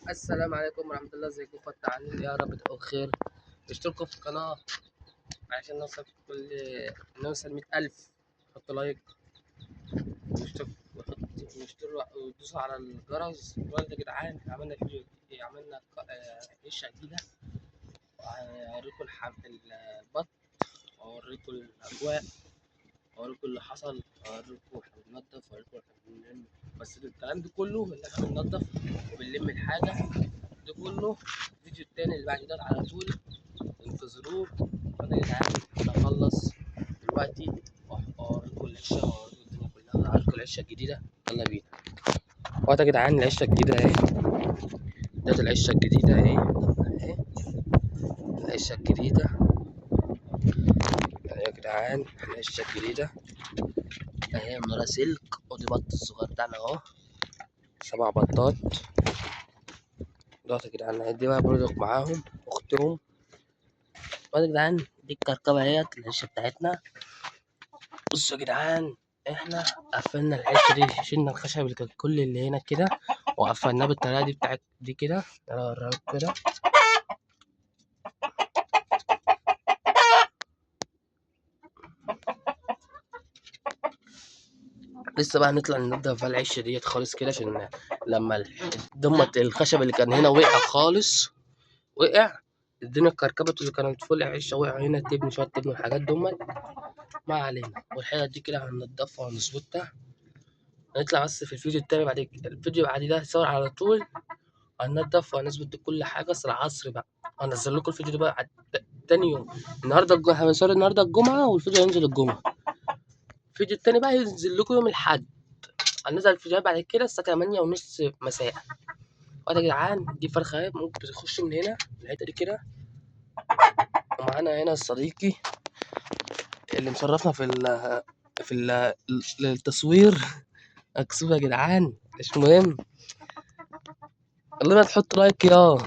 السلام عليكم ورحمة الله، ازيكم اخواتي عاملين ايه؟ يا رب تبقوا بخير. اشتركوا في القناة عشان نوصل 100,000. حطوا لايك واشتركوا ودوسوا على الجرس. برضه يا جدعان عملنا فيديو، عملنا عيشة جديدة. هوريكم البط، وأوريكم الأجواء، وأوريكم اللي حصل، وأوريكم احنا بننضف، وأوريكم احنا بنلم. بس الكلام ده كله اللي احنا بننضف وبنلم الحاجة ده كله الفيديو التاني اللي بعد ده على طول. انتظروه. وانا يا جدعان هخلص دلوقتي واوريكم العشه، واوريكم الدنيا كلها، واوريكم العشه الجديده. يلا بينا. وقت يا جدعان العشه الجديده اهي. ده العشه الجديده اهي. اهي العشه الجديده اهي يا جدعان. العشه الجديده اهي من ورا سلك. ودي بط الصغير بتاعنا اهو، 7 بطات دلوقتي يا جدعان. دي بقى برضك معاهم اختهم. وقت يا جدعان دي الكركبه اهيت العشه بتاعتنا. بصوا يا جدعان، احنا قفلنا العشه دي، شلنا الخشب اللي كان كل اللي هنا كده وقفلناه بالطريقه دي بتاعت دي كده. اوريكم كده. لسه بقى هنطلع ننضف بقى العشه ديت خالص كده، عشان لما الخشب اللي كان هنا وقع خالص، وقع الدنيا الكركبت اللي كانت فوق العشه وقع هنا. تبني شويه تبني الحاجات دول ما علينا. والحته دي كده هننضفها ونظبطها. هنطلع بس في الفيديو التاني بعد كده. الفيديو بعد ده هيصور على طول. هننضف وهنظبط كل حاجه. بس العصر بقى هنزل لكم الفيديو ده بقى تاني يوم. النهارده هنصور النهارده الجمعه، والفيديو هينزل الجمعه. الفيديو التاني بقى هينزل لكم يوم الاحد. هننزل الفيديوهات بعد كده الساعه 8:30 مساء. وده يا جدعان دي فرخه اهي، ممكن بتخش من هنا الحته دي كده. ومعانا هنا صديقي اللي مشرفنا التصوير. اكسوه يا جدعان. مش مهم، والله ما تحط لايك يا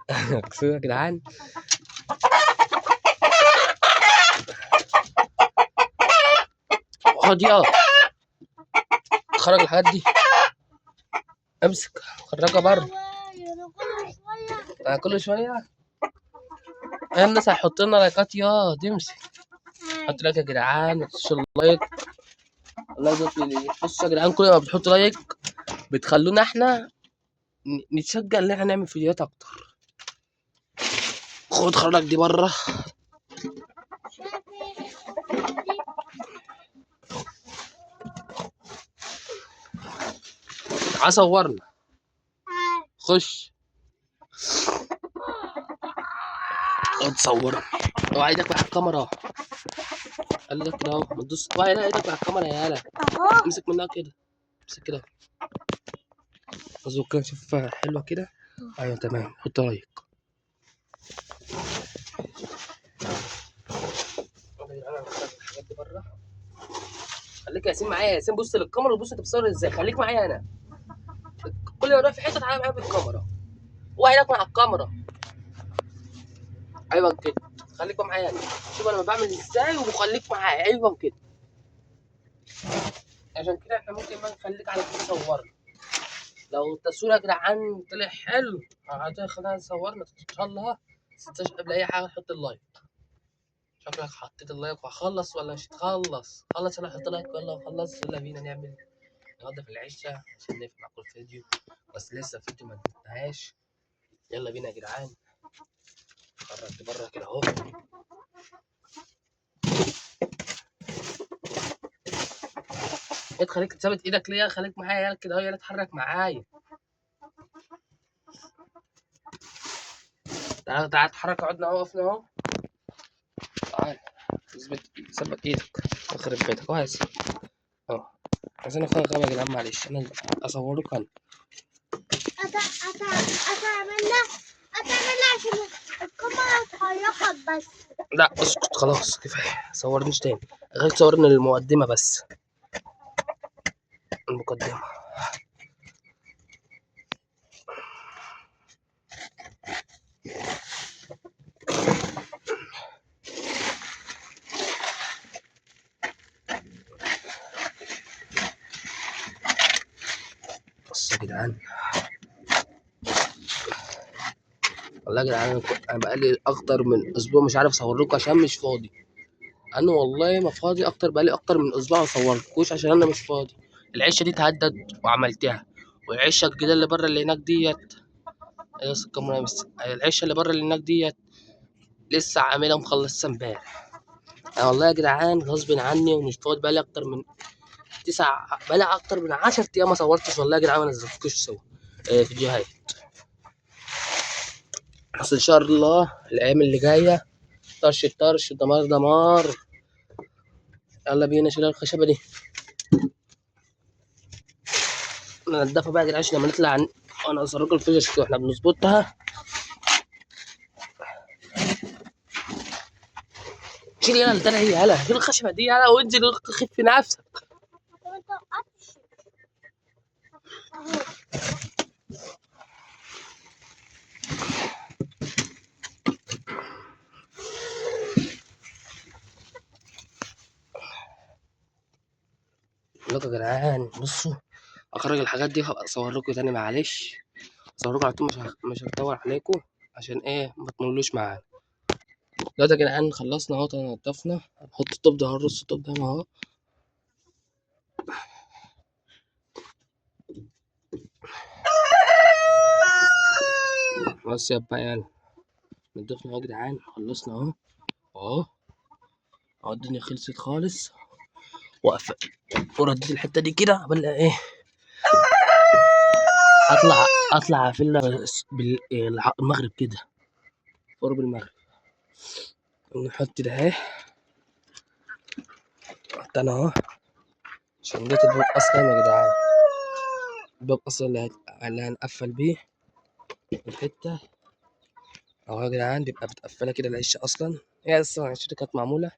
اكسوه يا جدعان. خد يا خرج الحاجات دي، امسك خرجها بره. كل شويه الناس هيحط لنا لايكات يا تمسك. حط لايك يا جدعان، ما تنسوش اللايك. الله يبارك لي. بصوا يا جدعان، كل ما بتحطوا لايك بتخلونا احنا نتشجع ان احنا نعمل فيديوهات اكتر. خد خرج دي بره. تعال صورنا. خش تصورنا. اوعى ايدك مع الكاميرا. قال لك كده اهو، ما تدوس. اوعى ايدك مع الكاميرا يا هلا. امسك منها كده، امسك كده. اظبط كده، شوفها حلوه كده. ايوه تمام. حط لايك. الحاجات دي بره. خليك يا ياسين معايا. يا ياسين بص للكاميرا وبص انت بتصور ازاي. خليك معايا انا. كل ما اروح في حته تعالى معايا بالكاميرا. اوعى ايدك مع الكاميرا. ايوه كده. خليك معايا انا. شوف انا بعمل ازاي وخليك معايا. ايوه كده. عشان كده احنا ممكن ما نخليك على طول صورنا. لو التصوير يا جدعان طلع حلو خلينا نصورنا ان شاء الله. بس قبل اي حاجه حط اللايك. شكلك حطيت اللايك وهخلص ولا مش هتخلص؟ خلص انا حط لايك. يلا خلص. يلا بينا ننضف العشه عشان نقفل معاكم الفيديو. بس لسه الفيديو ما انتهاش. يلا بينا يا جدعان. خرجت بره كده اهو. انت خليك ثابت ايدك ليه؟ خليك معايا يلا كده اهو. يلا اتحرك معايا. تعال تعال اتحرك. قعدنا اهو، وقفنا اهو. تعال ثبت ايدك. يخرب بيتك اهو. اهو عايزين ناخد غابة يا جدعان. معلش انا اصورك انا. اتعملها عشان الكاميرا اتحركت بس. لا اسكت خلاص كفايه. صورنيش تاني. غير صورنا المقدمه بس. المقدمه. بصوا يا جدعان، والله يا جدعان انا بقالي اكتر من اسبوع مش عارف اصور لكم عشان مش فاضي. انا والله ما فاضي، بقالي اكتر من اسبوع ما صورتكوش عشان انا مش فاضي. العشه دي اتهدد وعملتها، والعشه الجديده اللي بره اللي هناك ديت، الكاميرا بس، العشه اللي بره اللي هناك ديت لسه عاملها مخلصها امبارح. انا والله يا جدعان غصب عني ومش فاضي، بقالي اكتر من 10 ايام ما صورتش والله يا جدعان، ما نزلتكوش سوا فيديوهات. بس ان شاء الله الايام اللي جايه طرش الطرش دمار دمار. يلا بينا نشيل الخشبه دي ننضفها بقى يا جدعان عشان لما نطلع وانا اصوركم الفيديو واحنا بنظبطها. شيل يلا الدلع هي يلا، شيل الخشبه دي يلا وانزل خف نفسك. لكم يا جدعان بصوا، اخرج الحاجات دي هبقى اصور لكم تاني معلش. اصور لكم على طول، مش هطول عليكم عشان ايه ما تملوش معانا. دلوقتي يا جدعان خلصنا اهو، نضفنا. هنحط الطوب ده، هنرص الطوب ده اهو. بس يا يلا نضفنا اهو يا جدعان، خلصنا اهو. اهو اهو الدنيا خلصت خالص، واقفه ورديت الحته دي كده قبل ايه اطلع فيلا بالمغرب كده، قرب المغرب. نحط ده اهي، حطينا اهو عشان جيت الباب اصلا يا جدعان. الباب اصلا اللي هنقفل بيه الحته اهو يا جدعان، بيبقى متقفله كده العشه اصلا. هي اصلا العشه دي كانت معموله،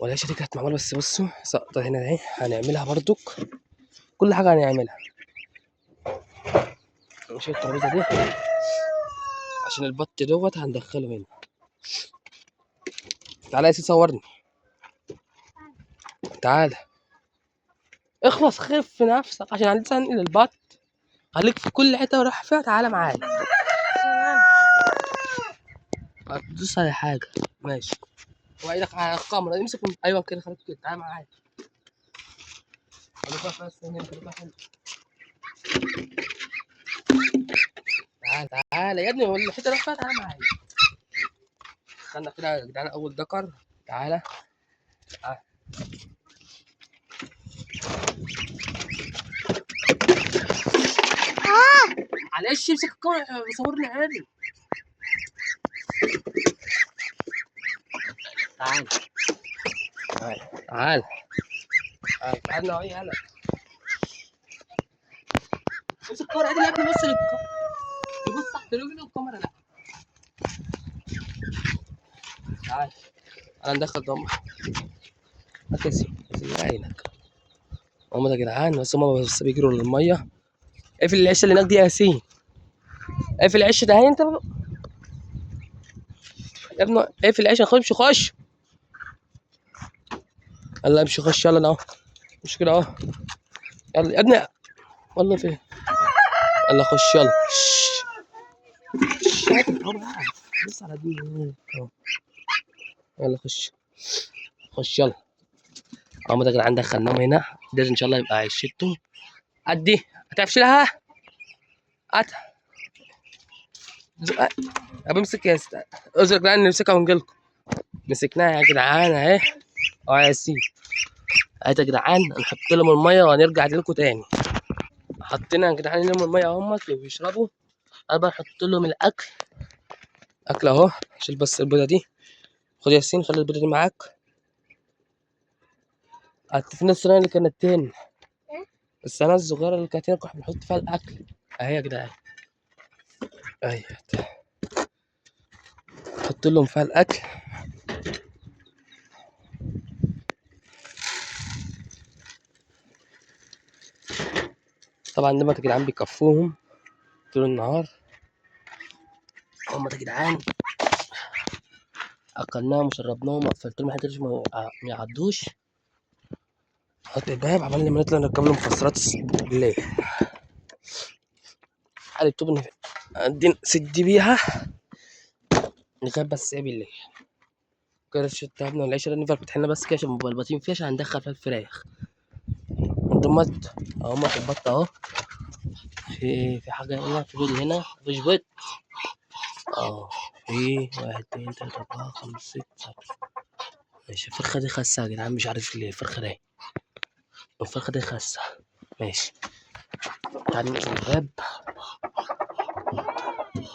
والعشه دي كانت معموله، بس بصوا سقطه هنا اهي هنعملها برضك، كل حاجه هنعملها. نشيل الترابيزه دي عشان البط دوت هندخله هنا. تعالى يا سيدي صورني، تعالى اخلص خف نفسك عشان عندي هنقل البط. خليك في كل حته وراح فيها، تعالى معايا. هتدوس على حاجه ماشي، وايدك على الكاميرا امسك ايوه كده، خليك كده تعالى معايا. خليك واقف بس هنا، خليك واقف هنا. تعالى تعالى يا ابني، ولا الحته راح فيها، تعالى معايا. خلنا كده يا جدعان اول دكر. تعالى تعالى. معلش امسك الكاميرا بيصورني عادي. تعالى تعالى تعالى تعالى تعالى اهو يلا. امسك الكاميرا عادي يا ابني، بص يبص تحت رجلي والكاميرا لا. تعالى انا ندخل ضمك. هتسي عينك. هما يا جدعان بس، هما بس بيجروا للميه. اقفل العشه اللي هناك دي يا ياسين، اقفل العشه ده هي انت يا ابني، اقفل العشه. خش خش يلا امشي، خش يلا اهو، مش كده اهو. يلا يا ابني والله فين. يلا خش يلا. بص على دي اهو. يلا خش خش يلا. اهو ده يا جدعان دخلناهم هنا، ده ان شاء الله يبقى عيشتهم. ادي هتعرف تشيلها. هات زق. ابقى امسك يا ازرق يا جدعان، نمسكها ونجيلكم. مسكناها يا جدعان اهي. اهو يا ياسين هات يا جدعان، نحط لهم الميه وهنرجع لكم تاني. حطينا يا جدعان لهم الميه اهمت وبيشربوا. انا بقى احط لهم الاكل. اكل اهو، شيل بس البيضه دي. خد يا ياسين، خلي البيضه دي معاك. في نفس الصينيه اللي كانت تاني، الصينيه الصغيره اللي كانت هنا كنا بنحط فيها الاكل اهي يا جدعان. اهي حط لهم فيها الاكل. طبعا دول يا جدعان بيكفوهم طول النهار. هم يا جدعان اكلناهم وشربناهم وقفلت لهم حته ما يعدوش. حط الباب عمال لما نطلع نركب لهم مكسرات بالليل. حال الطوب سد بيها لغايه بس ايه بالليل. كده شطبنا العيش اللي نفضل فاتحينها بس كده عشان مبلبطين فيها عشان هندخل فيها الفراخ. ضمت اهو ما في البط اهو. في حاجه هنا، في بيض هنا، مفيش بيض. اه في 1 2 3 4 5 6 7. ماشي الفرخه دي خاسه يا جدعان، مش عارف ليه الفرخه دي. الفرخه دي خاسه. ماشي تعالى نقفل الباب.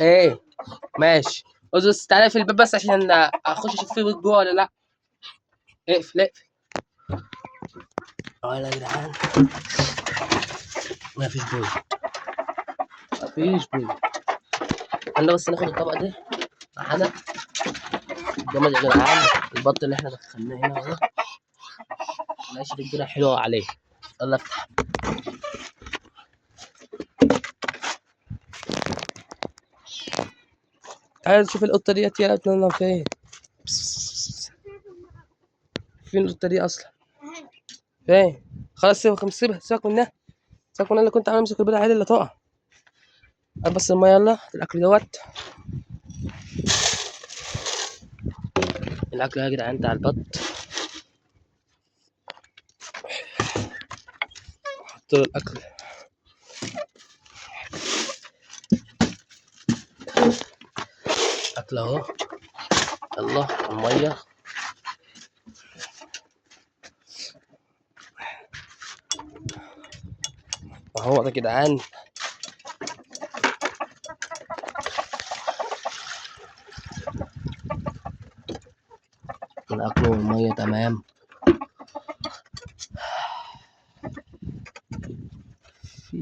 ايه ماشي. بس تعالى في الباب بس عشان اخش اشوف في بيض جوه ولا لا. اقفل اقفل. اه يا جدعان مفيش بيض، مفيش بيض. انا بس ناخد الطبق ده معانا جامد يا جدعان. البط اللي احنا دخلناه هنا اهو، العيش دي كبيره حلوه عليه. يلا افتح. تعالى نشوف القطه ديت يا ابني فين. فين القطه دي اصلا؟ فين؟ خلاص سيبك سيبك منها. سيبك منها اللي كنت عامل امسك البيضه عادي اللي تقع. بس الميه يلا الاكل دوت. الاكل يا جدعان بتاع البط. حط له الاكل. اكل اهو. يلا الميه اهو يا جدعان. الاكل والميه تمام. في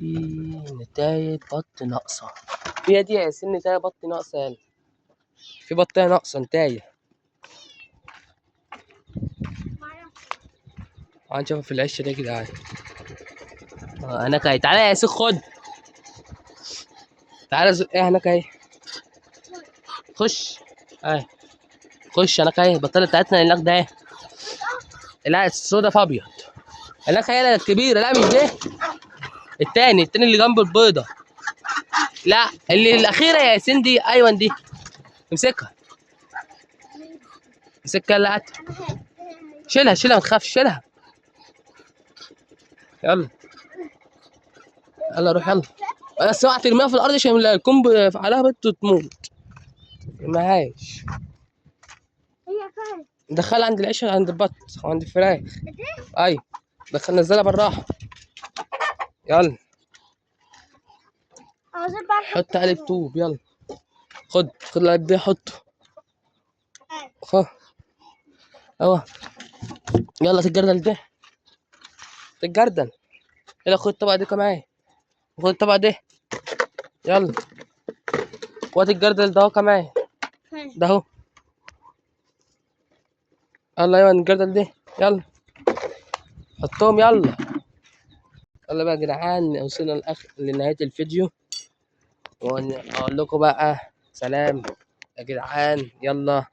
نتاية بط ناقصه. هي دي يا ياسين نتاية بط ناقصه يعني. في بطايه ناقصه نتاية. هنشوفها في العش ده يا جدعان. هناك اهي. تعالى يا ياسين خد. تعالى زقها هناك اهي. خش اهي. خش هناك اهي. البطاله بتاعتنا هناك ده اهي. لا السودا في ابيض. هناك هي الكبيره. لا مش ده. التاني اللي جنب البيضه. لا اللي الاخيره يا ياسين دي. ايوه دي. امسكها. امسكها. لا هات. شيلها ما تخافش شيلها. يلا يلا روح يلا. بس اوعى ترميها في الارض عشان الكومب عليها بنت تموت. معاش. دخلها عند العيش عند البط وعند الفراخ. ايوه دخل نزلها بالراحه. يلا حط عليه الطوب. يلا خد القلب ده حطه. خد اهو. يلا تتجردل ده. تتجردل. يلا خد الطبق ده كمان. خد الطبق ده. يلا وهات الجردل ده اهو كمان. ده اهو. يلا ايوه الجردل ده. يلا حطهم يلا. يلا بقى يا جدعان وصلنا لنهاية الفيديو. واقول لكم بقى سلام يا جدعان. يلا.